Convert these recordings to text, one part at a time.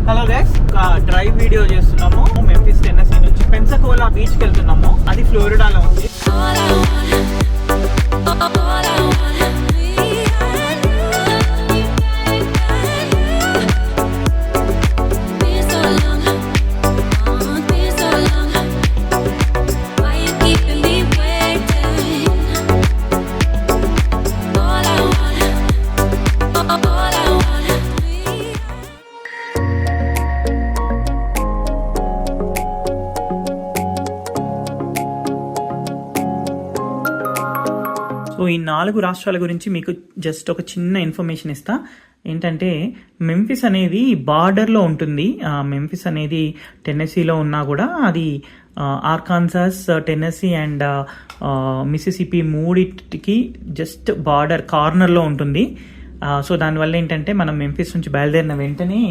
Hello guys, ఒక drive video చేస్తున్నాము. Memphis Tennessee నుంచి పెన్సకోలా బీచ్కి వెళ్తున్నాము. అది ఫ్లోరిడాలో ఉంది. సో ఈ 4 రాష్ట్రాల గురించి మీకు జస్ట్ ఒక చిన్న ఇన్ఫర్మేషన్ ఇస్తా. ఏంటంటే మెంఫిస్ అనేది బార్డర్లో ఉంటుంది. మెంఫిస్ అనేది టెన్నెసీలో ఉన్నా కూడా అది ఆర్కాన్సాస్, టెన్నెసీ అండ్ మిసిసిపి మూడిటికి జస్ట్ బార్డర్ కార్నర్లో ఉంటుంది. సో దానివల్ల ఏంటంటే మనం మెంఫిస్ నుంచి బయలుదేరిన వెంటనే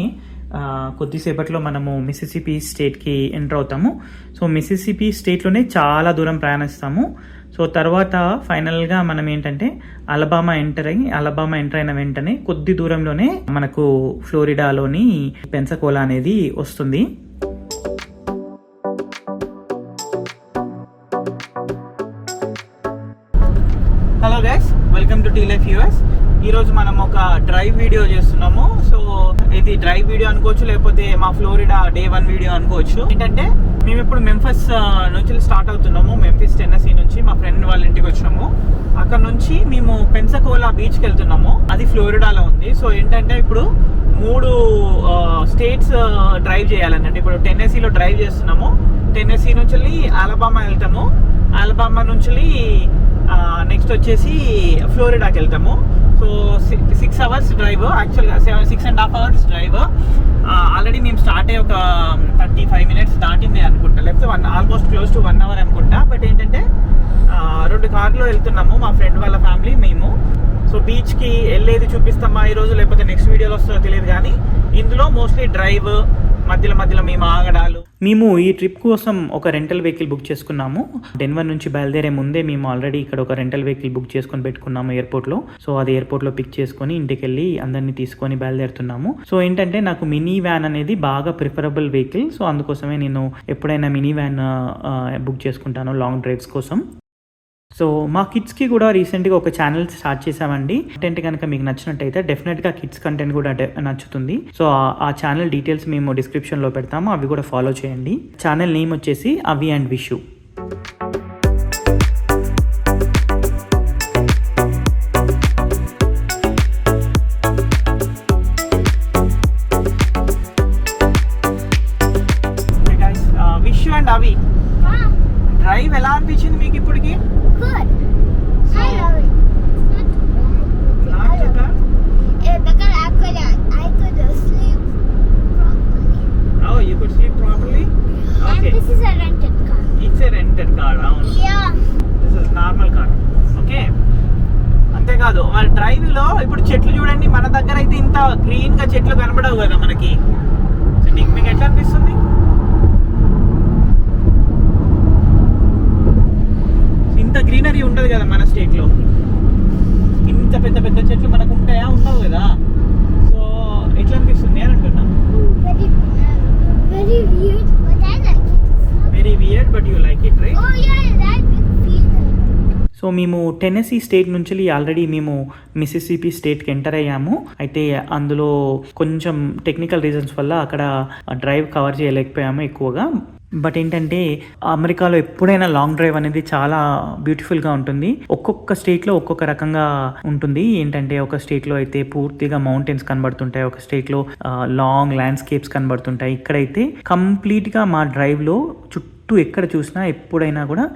కొద్దిసేపట్లో మనము మిసిసిపి స్టేట్కి ఎంటర్ అవుతాము. సో మిసిసిపి స్టేట్లోనే చాలా దూరం ప్రయాణిస్తాము. సో తర్వాత ఫైనల్గా మనం ఏంటంటే అలబామా ఎంటర్ అయిన వెంటనే కొద్ది దూరంలోనే మనకు ఫ్లోరిడాలోని పెన్సకోలా అనేది వస్తుంది. Hello guys, welcome to tea life US. ఈరోజు మనం ఒక డ్రైవ్ వీడియో చేస్తున్నాము. సో ఇది డ్రైవ్ వీడియో అనుకోవచ్చు, లేకపోతే మా ఫ్లోరిడా డే 1 వీడియో అనుకోవచ్చు. ఏంటంటే మేము ఇప్పుడు మెంఫిస్ నుంచి స్టార్ట్ అవుతున్నాము. మెంఫిస్ టెన్నెసీ నుంచి మా ఫ్రెండ్ వాళ్ళ ఇంటికి వచ్చినాము. అక్కడ నుంచి మేము పెన్సకోలా బీచ్కి వెళ్తున్నాము. అది ఫ్లోరిడాలో ఉంది. సో ఏంటంటే ఇప్పుడు 3 స్టేట్స్ డ్రైవ్ చేయాలన్నట్టు. ఇప్పుడు టెన్నెసీలో డ్రైవ్ చేస్తున్నాము. టెన్నెసీ నుంచి అలబామా వెళ్తాము. అలబామా నుంచి నెక్స్ట్ వచ్చేసి ఫ్లోరిడాకి వెళ్తాము. సో 6 అవర్స్ డ్రైవ్, యాక్చువల్గా 6.5 అవర్స్ డ్రైవ్. ఆల్రెడీ మేము స్టార్ట్ అయ్యి ఒక 35 మినిట్స్ దాటింది అనుకుంటా, లేకపోతే ఆల్మోస్ట్ క్లోజ్ టు 1 అవర్ అనుకుంటా. బట్ ఏంటంటే 2 కార్లో వెళ్తున్నాము, మా ఫ్రెండ్ వాళ్ళ ఫ్యామిలీ, మేము. సో బీచ్కి వెళ్ళేది చూపిస్తామా ఈరోజు, లేకపోతే నెక్స్ట్ వీడియోలో వస్తుందో తెలియదు. కానీ ఇందులో మోస్ట్లీ డ్రైవ్, మధ్యలో మేము ఆగడాలు. మేము ఈ ట్రిప్ కోసం ఒక రెంటల్ వెహికల్ బుక్ చేసుకున్నాము. డెన్వర్ నుంచి బయలుదేరే ముందే మేము ఆల్రెడీ ఇక్కడ ఒక రెంటల్ వెహికల్ బుక్ చేసుకొని పెట్టుకున్నాము ఎయిర్పోర్ట్లో. సో అది ఎయిర్పోర్ట్లో పిక్ చేసుకొని ఇంటికి వెళ్ళి అందరినీ తీసుకొని బయలుదేరుతున్నాము. సో ఏంటంటే నాకు మినీ వ్యాన్ అనేది బాగా ప్రిఫరబుల్ వెహికల్. సో అందుకోసమే నేను ఎప్పుడైనా మినీ వ్యాన్ బుక్ చేసుకుంటాను లాంగ్ డ్రైవ్స్ కోసం. సో మా కిడ్స్కి కూడా రీసెంట్గా ఒక ఛానల్ స్టార్ట్ చేసామండి. కంటెంట్ కనుక మీకు నచ్చినట్టయితే డెఫినెట్గా కిడ్స్ కంటెంట్ కూడా నచ్చుతుంది. సో ఆ ఛానల్ డీటెయిల్స్ మేము డిస్క్రిప్షన్లో పెడతాము, అవి కూడా ఫాలో చేయండి. ఛానల్ నేమ్ వచ్చేసి అవి అండ్ విషు. విషు అండ్ అవి డ్రైవ్ ఎలా అనిపించింది మీకు ఇప్పటికి? Good. I love it. Not too bad? Because I could sleep properly. Oh, you could sleep properly? Okay. And this is a rented car. It's a rented car. Yeah. This is normal car. Okay. అంతేకాదు మరి drive లో ఇప్పుడు చెట్లు చూడండి. మన దగ్గర అయితే ఇంత గ్రీన్ గా చెట్లు కనబడవు కదా మనకి. సో మీకు ఎట్లా అనిపిస్తుంది? ఇంత గ్రీనరీ ఉండదు కదా మన స్టేట్లో. ఇంత పెద్ద పెద్ద చెట్లు మనకు ఉంటాయా? ఉండవు కదా. సో ఎట్లా అనిపిస్తుంది అని అంటున్నా. Very weird, but I like it. Very weird, but you like it, right? Oh yeah, that big feeling. So మేము టెన్నెసీ స్టేట్ నుంచి ఆల్రెడీ మేము మిసిసిపి స్టేట్కి ఎంటర్ అయ్యాము. అయితే అందులో కొంచెం టెక్నికల్ రీజన్స్ వల్ల అక్కడ డ్రైవ్ కవర్ చేయలేకపోయాము ఎక్కువగా. బట్ ఏంటంటే అమెరికాలో ఎప్పుడైనా లాంగ్ డ్రైవ్ అనేది చాలా బ్యూటిఫుల్గా ఉంటుంది. ఒక్కొక్క స్టేట్లో ఒక్కొక్క రకంగా ఉంటుంది. ఏంటంటే ఒక స్టేట్లో అయితే పూర్తిగా మౌంటైన్స్ కనబడుతుంటాయి, ఒక స్టేట్లో లాంగ్ ల్యాండ్స్కేప్స్ కనబడుతుంటాయి. ఇక్కడైతే కంప్లీట్గా మా డ్రైవ్లో చుట్టూ ఎక్కడ చూసినా ఎప్పుడైనా కూడా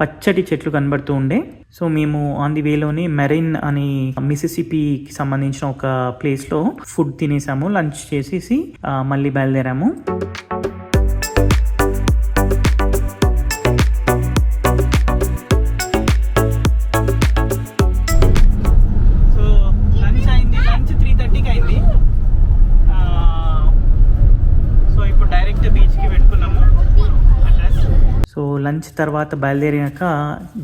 పచ్చటి చెట్లు కనబడుతూ ఉండే. సో మేము ఆన్ ది వేలోని మెరైన్ అని మిసిసిపికి సంబంధించిన ఒక ప్లేస్లో ఫుడ్ తినేసాము, లంచ్ చేసేసి మళ్ళీ బయలుదేరాము. సో లంచ్ తర్వాత బయలుదేరినాక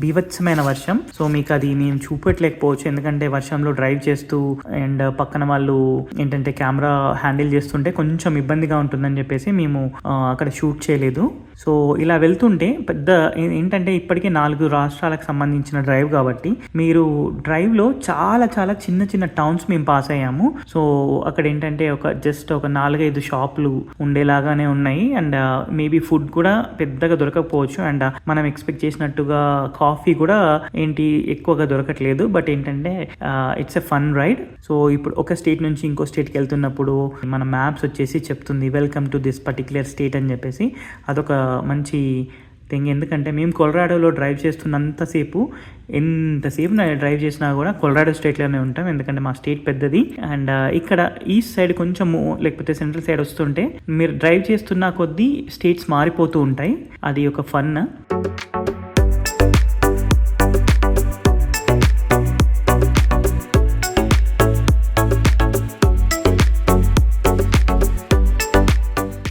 బీభత్సమైన వర్షం. సో మీకు అది మేము చూపెట్టలేకపోవచ్చు, ఎందుకంటే వర్షంలో డ్రైవ్ చేస్తూ అండ్ పక్కన వాళ్ళు ఏంటంటే కెమెరా హ్యాండిల్ చేస్తుంటే కొంచెం ఇబ్బందిగా ఉంటుందని చెప్పేసి మేము అక్కడ షూట్ చేయలేదు. సో ఇలా వెళ్తుంటే పెద్ద ఏంటంటే ఇప్పటికే 4 రాష్ట్రాలకు సంబంధించిన డ్రైవ్ కాబట్టి మీరు డ్రైవ్లో చాలా చాలా చిన్న చిన్న టౌన్స్ మేము పాస్ అయ్యాము. సో అక్కడ ఏంటంటే జస్ట్ ఒక 4-5 షాపులు ఉండేలాగానే ఉన్నాయి. అండ్ మేబీ ఫుడ్ కూడా పెద్దగా దొరకకపోవచ్చు. అండ్ మనం ఎక్స్పెక్ట్ చేసినట్టుగా కాఫీ కూడా ఎక్కువగా దొరకట్లేదు. బట్ ఏంటంటే it's a fun ride. So ఇప్పుడు ఒక స్టేట్ నుంచి ఇంకో స్టేట్కి వెళ్తున్నప్పుడు మన మ్యాప్స్ వచ్చేసి చెప్తుంది welcome to this particular state అని చెప్పేసి. అదొక మంచి థింగ్. ఎందుకంటే మేము కొలరాడోలో డ్రైవ్ చేస్తున్నంతసేపు ఎంతసేపు డ్రైవ్ చేసినా కూడా కొలరాడో స్టేట్లోనే ఉంటాం, ఎందుకంటే మా స్టేట్ పెద్దది. అండ్ ఇక్కడ ఈస్ట్ సైడ్ కొంచెము లేకపోతే సెంట్రల్ సైడ్ వస్తుంటే మీరు డ్రైవ్ చేస్తున్న కొద్దీ స్టేట్స్ మారిపోతూ ఉంటాయి. అది ఒక ఫన్.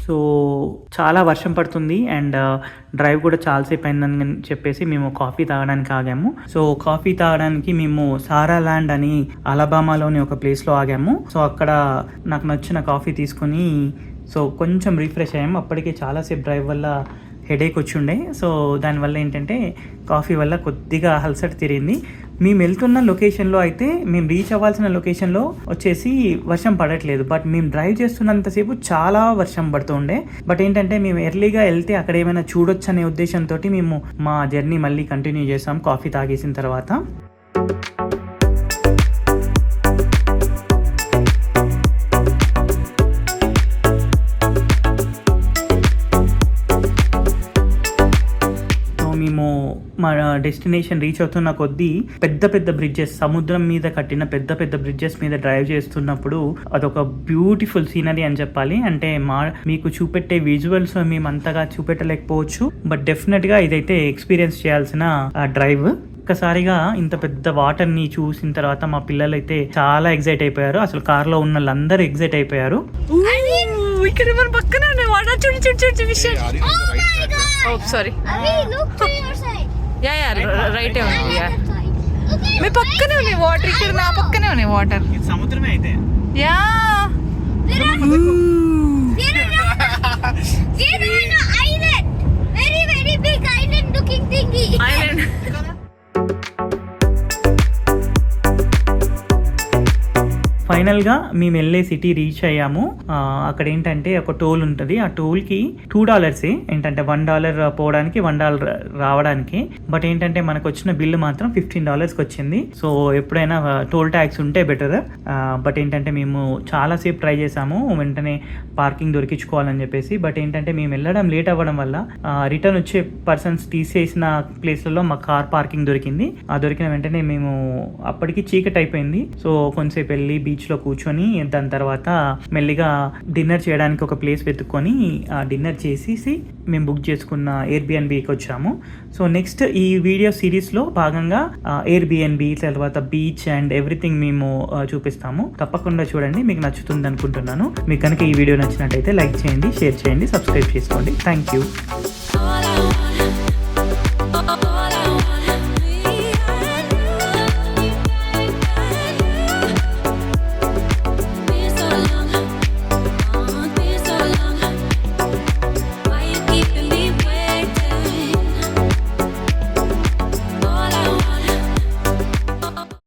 సో చాలా వర్షం పడుతుంది అండ్ డ్రైవ్ కూడా చాలాసేపు అయిందని చెప్పేసి మేము కాఫీ తాగడానికి ఆగాము. సో కాఫీ తాగడానికి మేము సారా ల్యాండ్ అని అలబామాలోని ఒక ప్లేస్లో ఆగాము. సో అక్కడ నాకు నచ్చిన కాఫీ తీసుకొని సో కొంచెం రిఫ్రెష్ అయ్యాము. అప్పటికే చాలాసేపు డ్రైవ్ వల్ల హెడేక్ వచ్చి ఉండే. సో దానివల్ల ఏంటంటే కాఫీ వల్ల కొద్దిగా అలసట తిరిగింది. మేము వెళ్తున్న లొకేషన్లో అయితే మేము రీచ్ అవ్వాల్సిన లొకేషన్లో వచ్చేసి వర్షం పడట్లేదు. బట్ మేము డ్రైవ్ చేస్తున్నంతసేపు చాలా వర్షం పడుతూ ఉండే. బట్ ఏంటంటే మేము ఎర్లీగా వెళ్తే అక్కడ ఏమైనా చూడొచ్చు అనే ఉద్దేశంతో మేము మా జర్నీ మళ్ళీ కంటిన్యూ చేసాం కాఫీ తాగేసిన తర్వాత. మేము మా డెస్టినేషన్ రీచ్ అవుతున్న కొద్దీ పెద్ద పెద్ద బ్రిడ్జెస్, సముద్రం మీద కట్టిన పెద్ద పెద్ద బ్రిడ్జెస్ మీద డ్రైవ్ చేస్తున్నప్పుడు అదొక బ్యూటిఫుల్ సీనరీ అని చెప్పాలి. అంటే మీకు చూపెట్టే విజువల్స్ మేము అంతగా చూపెట్టలేకపోవచ్చు, బట్ డెఫినెట్గా ఇదైతే ఎక్స్పీరియన్స్ చేయాల్సిన డ్రైవ్. ఒక్కసారిగా ఇంత పెద్ద వాటర్ని చూసిన తర్వాత మా పిల్లలు అయితే చాలా ఎగ్జైట్ అయిపోయారు. అసలు కార్లో ఉన్న వాళ్ళందరూ ఎగ్జైట్ అయిపోయారు. ఇక్కడ మన పక్కనే ఉన్నాయి వాటర్. చూడు చూడు చూడు విషయం. Oh sorry. Abhi, look to your side. Yeah రైటే ఉంది. Yeah Okay. మీ పక్కనే ఉన్నాయి వాటర్. ఇక్కడ నా పక్కనే ఉన్నాయి వాటర్. ఇది సముద్రమే అయితే. Yeah There are an island. Very, very big island looking thingy. Island. ఫైనల్గా మేము వెళ్ళే సిటీ రీచ్ అయ్యాము. అక్కడ ఏంటంటే ఒక టోల్ ఉంటుంది. ఆ టోల్కి $2 ఏంటంటే $1 పోవడానికి $1 రావడానికి. బట్ ఏంటంటే మనకు వచ్చిన బిల్లు మాత్రం $15 వచ్చింది. సో ఎప్పుడైనా టోల్ ట్యాక్స్ ఉంటే బెటర్. బట్ ఏంటంటే మేము చాలాసేపు ట్రై చేసాము వెంటనే పార్కింగ్ దొరికించుకోవాలని చెప్పేసి. బట్ ఏంటంటే మేము వెళ్ళడం లేట్ అవ్వడం వల్ల రిటర్న్ వచ్చే పర్సన్స్ తీసేసిన ప్లేస్లలో మా కార్ పార్కింగ్ దొరికింది. ఆ దొరికిన వెంటనే మేము అప్పటికి చీకటి అయిపోయింది. సో కొంతసేపు వెళ్ళి బీచ్లో కూర్చొని దాని తర్వాత మెల్లిగా డిన్నర్ చేయడానికి ఒక ప్లేస్ వెతుక్కొని ఆ డిన్నర్ చేసేసి మేము బుక్ చేసుకున్న ఎయిర్బిఎన్బికి వచ్చాము. సో నెక్స్ట్ ఈ వీడియో సిరీస్లో భాగంగా ఎయిర్బిఎన్బి తర్వాత బీచ్ అండ్ ఎవ్రీథింగ్ మేము చూపిస్తాము. తప్పకుండా చూడండి, మీకు నచ్చుతుంది అనుకుంటున్నాను. మీకు కనుక ఈ వీడియో నచ్చినట్టయితే లైక్ చేయండి, షేర్ చేయండి, సబ్స్క్రైబ్ చేసుకోండి. Thank you.